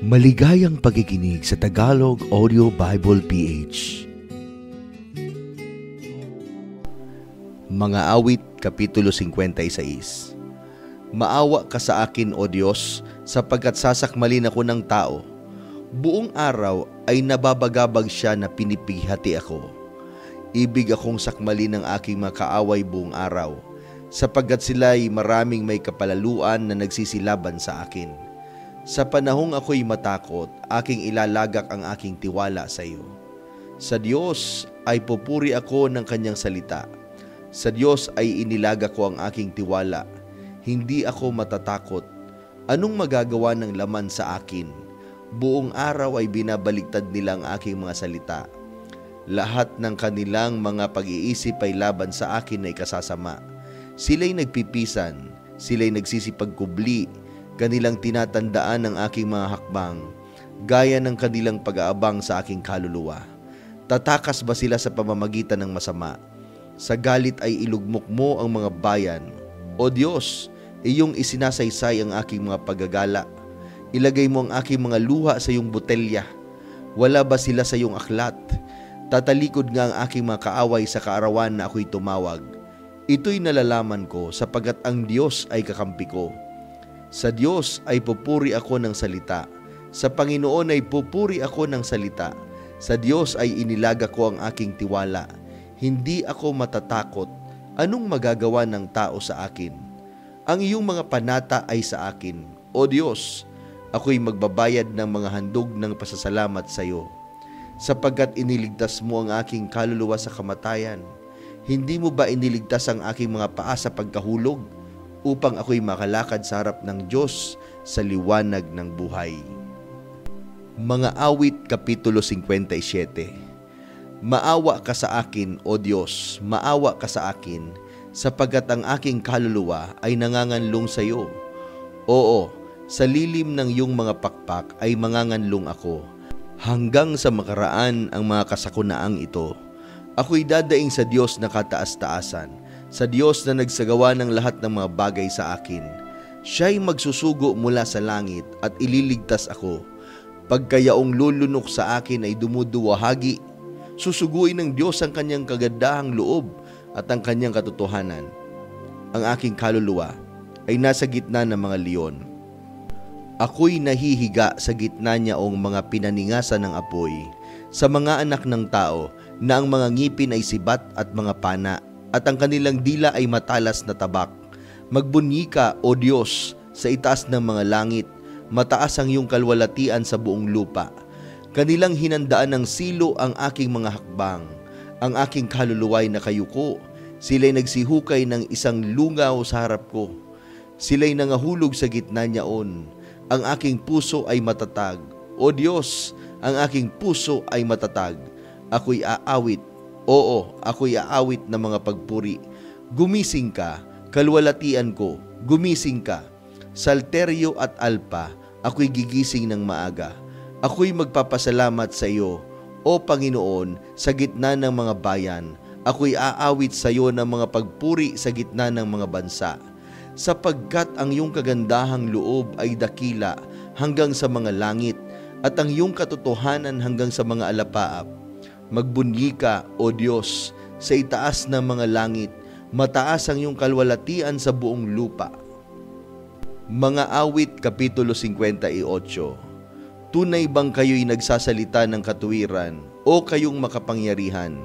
Maligayang pakikinig sa Tagalog Audio Bible PH. Mga Awit, Kapitulo 56. Maawa ka sa akin, O Diyos, sapagkat sasakmalin ako ng tao. Buong araw ay nababagabag siya na pinipighati ako. Ibig akong sakmalin ng aking mga kaaway buong araw, sapagkat sila'y maraming may kapalaluan na nagsisilaban sa akin. Sa panahong ako'y matakot, aking ilalagak ang aking tiwala sa iyo. Sa Diyos ay pupuri ako ng kanyang salita. Sa Diyos ay inilagak ko ang aking tiwala. Hindi ako matatakot. Anong magagawa ng laman sa akin? Buong araw ay binabaliktad nila ang aking mga salita. Lahat ng kanilang mga pag-iisip ay laban sa akin ay kasasama. Sila'y nagpipisan, sila'y nagsisipagkubli, kanilang tinatandaan ang aking mga hakbang, gaya ng kanilang pag-aabang sa aking kaluluwa. Tatakas ba sila sa pamamagitan ng masama? Sa galit ay ilugmok mo ang mga bayan. O Diyos, iyong isinasaysay ang aking mga paggagala. Ilagay mo ang aking mga luha sa iyong botelya. Wala ba sila sa iyong aklat? Tatalikod nga ang aking mga kaaway sa kaarawan na ako'y tumawag. Ito'y nalalaman ko sapagkat ang Diyos ay kakampi ko. Sa Diyos ay pupuri ako ng salita. Sa Panginoon ay pupuri ako ng salita. Sa Diyos ay inilaga ko ang aking tiwala. Hindi ako matatakot. Anong magagawa ng tao sa akin? Ang iyong mga panata ay sa akin. O Diyos, ako'y magbabayad ng mga handog ng pasasalamat sa iyo. Sapagkat iniligtas mo ang aking kaluluwa sa kamatayan. Hindi mo ba iniligtas ang aking mga paa sa pagkahulog, upang ako'y makalakad sa harap ng Diyos sa liwanag ng buhay? Mga Awit, Kapitulo 57. Maawa ka sa akin, O Diyos, maawa ka sa akin, sapagkat ang aking kaluluwa ay nanganganlong sa iyo. Oo, sa lilim ng iyong mga pakpak ay manganganlong ako, hanggang sa makaraan ang mga kasakunaang ito. Ako'y dadaing sa Diyos na kataas-taasan, sa Diyos na nagsagawa ng lahat ng mga bagay sa akin. Siya'y magsusugo mula sa langit at ililigtas ako. Pagkayaong lulunok sa akin ay dumuduwahagi, susuguin ng Diyos ang kanyang kagandahang loob at ang kanyang katotohanan. Ang aking kaluluwa ay nasa gitna ng mga leon. Ako'y nahihiga sa gitna niyaong mga pinaningasan ng apoy, sa mga anak ng tao na ang mga ngipin ay sibat at mga pana, at ang kanilang dila ay matalas na tabak. Magbunyi ka, O Diyos, sa itaas ng mga langit, mataas ang iyong kalwalatian sa buong lupa. Kanilang hinandaan ng silo ang aking mga hakbang, ang aking kaluluwa'y nakayuko. Sila'y nagsihukay ng isang lungaw sa harap ko. Sila'y nangahulog sa gitna niyaon. Ang aking puso ay matatag. O Diyos, ang aking puso ay matatag. Ako'y aawit. Oo, ako'y aawit ng mga pagpuri. Gumising ka, kalwalatian ko, gumising ka. Salterio at alpa, ako'y gigising ng maaga. Ako'y magpapasalamat sa iyo, O Panginoon, sa gitna ng mga bayan. Ako'y aawit sa iyo ng mga pagpuri sa gitna ng mga bansa. Sapagkat ang iyong kagandahang loob ay dakila hanggang sa mga langit, at ang iyong katotohanan hanggang sa mga alapaap. Magbunyi ka, O Diyos, sa itaas ng mga langit, mataas ang iyong kalwalatian sa buong lupa. Mga Awit, Kapitulo 58. Tunay bang kayo'y nagsasalita ng katuwiran, o kayong makapangyarihan?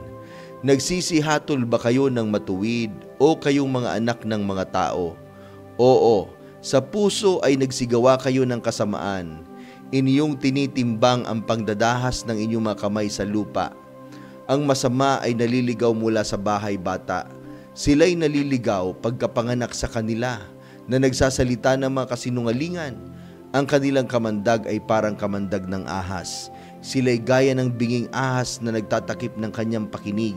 Nagsisihatol ba kayo ng matuwid, o kayong mga anak ng mga tao? Oo, sa puso ay nagsigawa kayo ng kasamaan. Inyong tinitimbang ang pangdadahas ng inyong mga kamay sa lupa. Ang masama ay naliligaw mula sa bahay bata. Sila'y naliligaw pagkapanganak sa kanila, na nagsasalita ng mga kasinungalingan. Ang kanilang kamandag ay parang kamandag ng ahas. Sila'y gaya ng binging ahas na nagtatakip ng kanyang pakinig.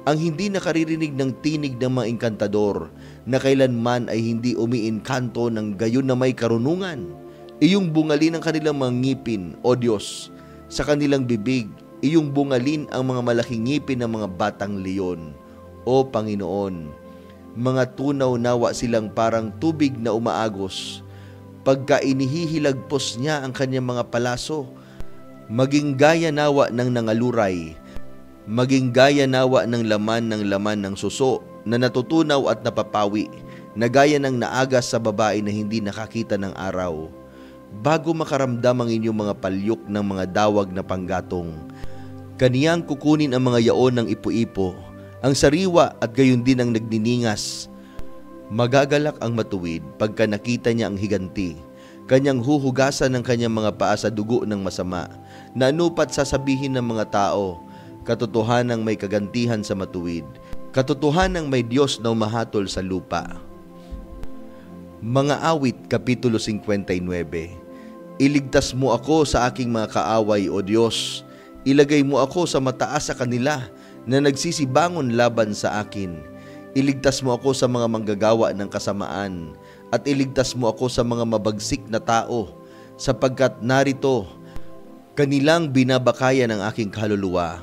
Ang hindi nakaririnig ng tinig ng mga engkantador, na kailanman ay hindi umiinkanto ng gayon na may karunungan. Iyong bungalin ang kanilang mga ngipin, O Diyos, sa kanilang bibig. Iyong bungalin ang mga malaking ngipin ng mga batang leon, O Panginoon. Mga tunaw nawa silang parang tubig na umaagos. pagka inihihilagpos niya ang kanyang mga palaso. Maging gaya nawa ng nangaluray, maging gaya nawa ng laman ng suso na natutunaw at napapawi, na gaya ng naagas sa babae na hindi nakakita ng araw, bago makaramdam ang inyong mga palyok ng mga dawag na panggatong. Kaniyang kukunin ang mga yaon ng ipo-ipo, ang sariwa at gayon din ang nagniningas. Magagalak ang matuwid pagka nakita niya ang higanti. Kanyang huhugasan ng kanyang mga paa sa dugo ng masama, na anupat sasabihin ng mga tao, katotohanang may kagantihan sa matuwid, katotohanang may Diyos na umahatol sa lupa. Mga Awit, Kapitulo 59. Iligtas mo ako sa aking mga kaaway, O Diyos. Ilagay mo ako sa mataas sa kanila na nagsisibangon laban sa akin. Iligtas mo ako sa mga manggagawa ng kasamaan, at iligtas mo ako sa mga mabagsik na tao, sapagkat narito, kanilang binabakayan ang aking kaluluwa.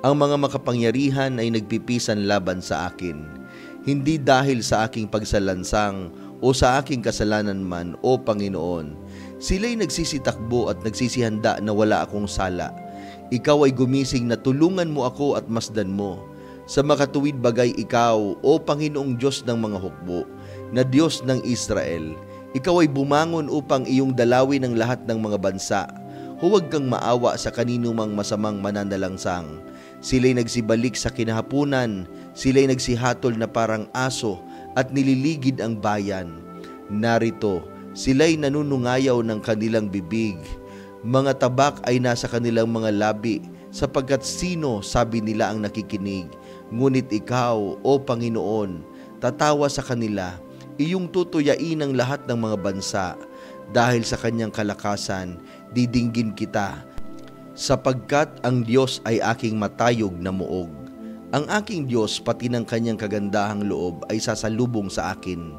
Ang mga makapangyarihan ay nagpipisan laban sa akin, hindi dahil sa aking pagsalansang o sa aking kasalanan man, O Panginoon. Sila'y nagsisitakbo at nagsisihanda na wala akong sala. Ikaw ay gumising na tulungan mo ako at masdan mo. Sa makatuwid bagay ikaw, O Panginoong Diyos ng mga hukbo, na Diyos ng Israel. Ikaw ay bumangon upang iyong dalawin ang lahat ng mga bansa. Huwag kang maawa sa kanino mang masamang mananalangsang. Sila'y nagsibalik sa kinahapunan, sila'y nagsihatol na parang aso at nililigid ang bayan. Narito, sila'y nanunungayaw ng kanilang bibig. Mga tabak ay nasa kanilang mga labi, sapagkat sino, sabi nila, ang nakikinig. Ngunit ikaw, O Panginoon, tatawa sa kanila, iyong tutuyain ang lahat ng mga bansa. Dahil sa kanyang kalakasan, didinggin kita, sapagkat ang Diyos ay aking matayog na muog. Ang aking Diyos, pati ng kanyang kagandahang loob, ay sasalubong sa akin.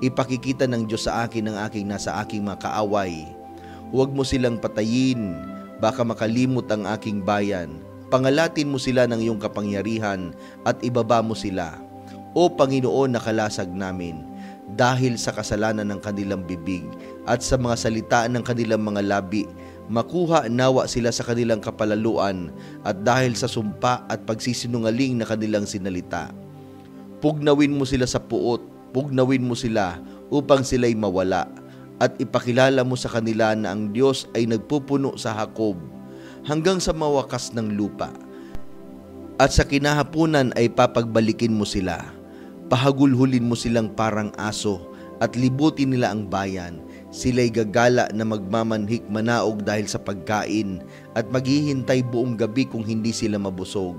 Ipakikita ng Diyos sa akin ang aking nasa aking mga kaaway. Huwag mo silang patayin, baka makalimot ang aking bayan. Pangalatin mo sila ng iyong kapangyarihan at ibaba mo sila. O Panginoon, nakalasag namin, dahil sa kasalanan ng kanilang bibig at sa mga salita ng kanilang mga labi, makuha nawa sila sa kanilang kapalaluan at dahil sa sumpa at pagsisinungaling na kanilang sinalita. Pugnawin mo sila sa puot, pugnawin mo sila upang sila'y mawala, at ipakilala mo sa kanila na ang Diyos ay nagpupuno sa Jacob hanggang sa mawakas ng lupa. At sa kinahapunan ay papagbalikin mo sila. Pahagulhulin mo silang parang aso at libutin nila ang bayan. Sila'y gagala na magmamanhik manaog dahil sa pagkain at maghihintay buong gabi kung hindi sila mabusog.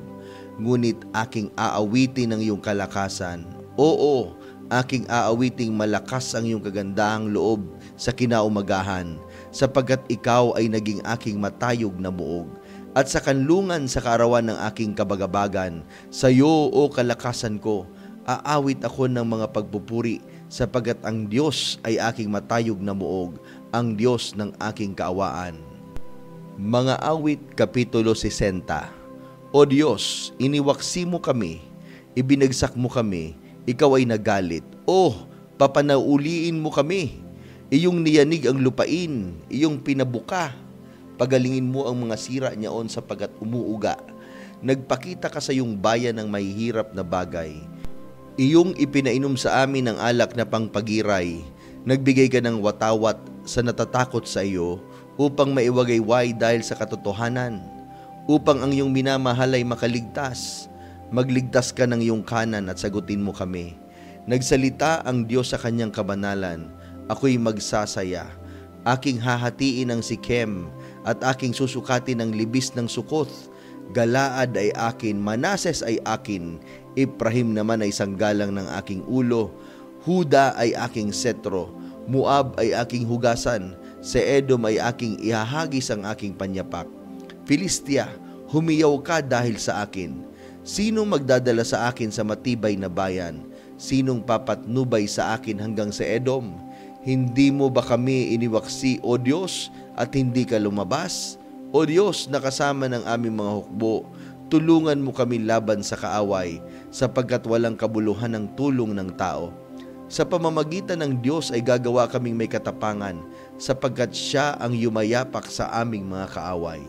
Ngunit aking aawitin ang iyong kalakasan. Oo, aking aawiting malakas ang iyong kagandahang loob sa kinaumagahan, sapagkat ikaw ay naging aking matayog na muog. At sa kanlungan sa kaarawan ng aking kabagabagan, sa iyo, O kalakasan ko, aawit ako ng mga pagpupuri, sapagkat ang Diyos ay aking matayog na muog, ang Diyos ng aking kaawaan. Mga Awit, Kapitulo 60. O Diyos, iniwaksi mo kami, ibinagsak mo kami, ikaw ay nagalit. O, papanauliin mo kami, iyong niyanig ang lupain, iyong pinabuka. Pagalingin mo ang mga sira niyaon sapagkat umuuga. Nagpakita ka sa iyong bayan ng mahihirap na bagay. Iyong ipinainom sa amin ang alak na pangpagiray. Nagbigay ka ng watawat sa natatakot sa iyo upang maiwagayway dahil sa katotohanan, upang ang iyong minamahal ay makaligtas. Magligtas ka ng iyong kanan at sagutin mo kami. Nagsalita ang Diyos sa kanyang kabanalan, ako'y magsasaya. Aking hahatiin ang Sikem at aking susukatin ang libis ng Sukoth. Galaad ay akin, Manases ay akin, Efraim naman ay sanggalang ng aking ulo. Huda ay aking setro, Moab ay aking hugasan, sa Edom ay aking ihahagis ang aking panyapak. Filistia, humiyaw ka dahil sa akin. Sino magdadala sa akin sa matibay na bayan? Sinong papatnubay sa akin hanggang sa Edom? Hindi mo ba kami iniwaksi, O Diyos, at hindi ka lumabas? O Diyos, nakasama ng aming mga hukbo, tulungan mo kami laban sa kaaway, sapagkat walang kabuluhan ng tulong ng tao. Sa pamamagitan ng Diyos ay gagawa kaming may katapangan, sapagkat siya ang yumayapak sa aming mga kaaway.